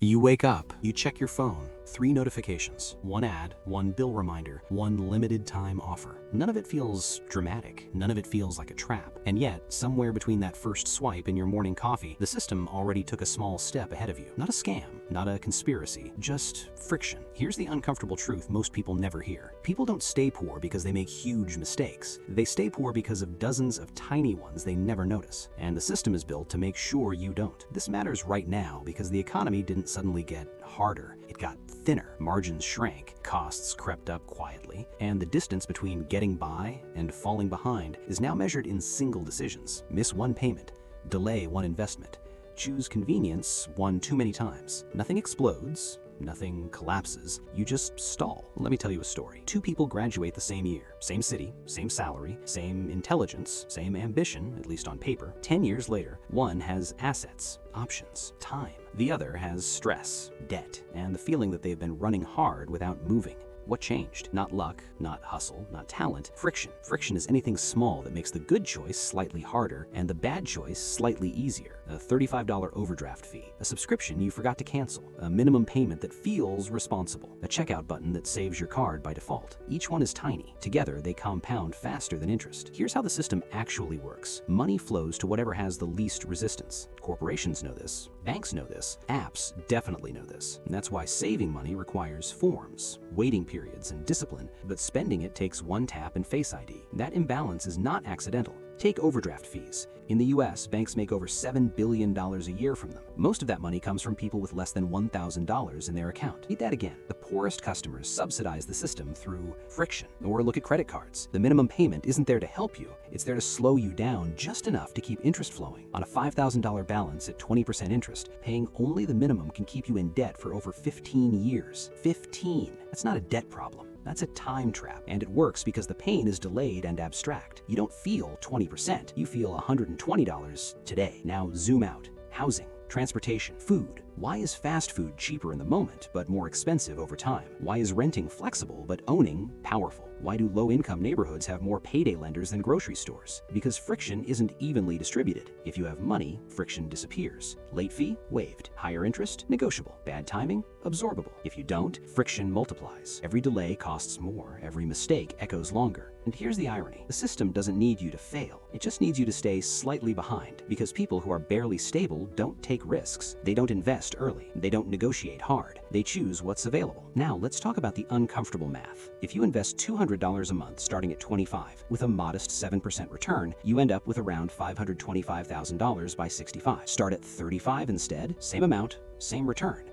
You wake up, you check your phone, 3 notifications, 1 ad, 1 bill reminder, 1 limited time offer. None of it feels dramatic, none of it feels like a trap. And yet, somewhere between that first swipe and your morning coffee, the system already took a small step ahead of you. Not a scam, not a conspiracy, just friction. Here's the uncomfortable truth most people never hear. People don't stay poor because they make huge mistakes. They stay poor because of dozens of tiny ones they never notice. And the system is built to make sure you don't. This matters right now because the economy didn't suddenly get harder. It got thinner. Margins shrank, costs crept up quietly, and the distance between getting by and falling behind is now measured in single decisions. Miss one payment, delay one investment, choose convenience one too many times. Nothing explodes. Nothing collapses, you just stall. Let me tell you a story. 2 people graduate the same year, same city, same salary, same intelligence, same ambition, at least on paper. 10 years later, one has assets, options, time. The other has stress, debt, and the feeling that they've been running hard without moving. What changed? Not luck, not hustle, not talent. Friction. Friction is anything small that makes the good choice slightly harder and the bad choice slightly easier. A $35 overdraft fee, a subscription you forgot to cancel, a minimum payment that feels responsible, a checkout button that saves your card by default. Each one is tiny. Together, they compound faster than interest. Here's how the system actually works. Money flows to whatever has the least resistance. Corporations know this. Banks know this. Apps definitely know this. And that's why saving money requires forms, waiting periods, and discipline, but spending it takes one tap and Face ID. That imbalance is not accidental. Take overdraft fees. In the US, banks make over $7 billion a year from them. Most of that money comes from people with less than $1,000 in their account. Read that again. The poorest customers subsidize the system through friction. Or look at credit cards. The minimum payment isn't there to help you. It's there to slow you down just enough to keep interest flowing. On a $5,000 balance at 20% interest, paying only the minimum can keep you in debt for over 15 years. 15! That's not a debt problem. That's a time trap, and it works because the pain is delayed and abstract. You don't feel 20%, you feel $120 today. Now zoom out. Housing, transportation, food. Why is fast food cheaper in the moment but more expensive over time? Why is renting flexible but owning powerful? Why do low-income neighborhoods have more payday lenders than grocery stores? Because friction isn't evenly distributed. If you have money, friction disappears. Late fee? Waived. Higher interest? Negotiable. Bad timing? Absorbable. If you don't, friction multiplies. Every delay costs more. Every mistake echoes longer. And here's the irony. The system doesn't need you to fail. It just needs you to stay slightly behind, because people who are barely stable don't take risks. They don't invest early. They don't negotiate hard. They choose what's available. Now let's talk about the uncomfortable math. If you invest $200 a month starting at 25 with a modest 7% return, you end up with around $525,000 by 65. Start at 35 instead, same amount, same return.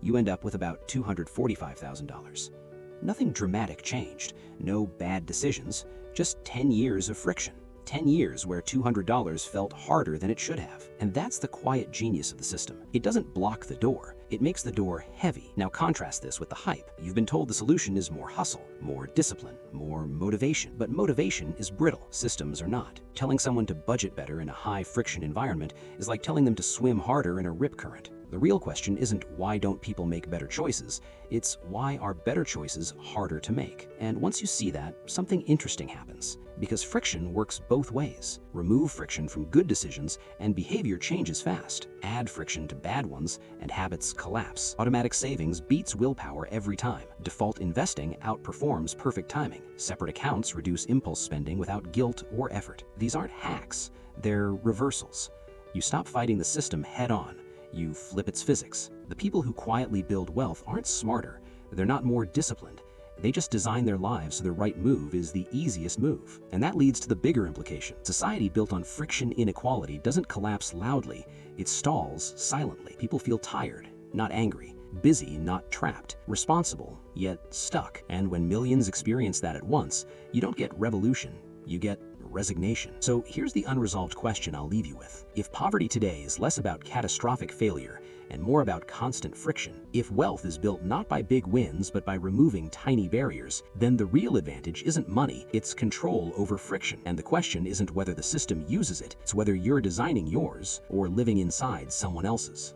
You end up with about $245,000. Nothing dramatic changed, no bad decisions, just 10 years of friction. 10 years where $200 felt harder than it should have. And that's the quiet genius of the system. It doesn't block the door, it makes the door heavy. Now contrast this with the hype. You've been told the solution is more hustle, more discipline, more motivation. But motivation is brittle, systems are not. Telling someone to budget better in a high friction environment is like telling them to swim harder in a rip current. The real question isn't why don't people make better choices, it's why are better choices harder to make? And once you see that, something interesting happens. Because friction works both ways. Remove friction from good decisions and behavior changes fast. Add friction to bad ones and habits collapse. Automatic savings beats willpower every time. Default investing outperforms perfect timing. Separate accounts reduce impulse spending without guilt or effort. These aren't hacks, they're reversals. You stop fighting the system head on. You flip its physics. The people who quietly build wealth aren't smarter. They're not more disciplined. They just design their lives so the right move is the easiest move. And that leads to the bigger implication. Society built on friction inequality doesn't collapse loudly. It stalls silently. People feel tired, not angry. Busy, not trapped. Responsible, yet stuck. And when millions experience that at once, you don't get revolution. You get resignation. So here's the unresolved question I'll leave you with. If poverty today is less about catastrophic failure and more about constant friction, if wealth is built not by big wins but by removing tiny barriers, then the real advantage isn't money, it's control over friction. And the question isn't whether the system uses it, it's whether you're designing yours or living inside someone else's.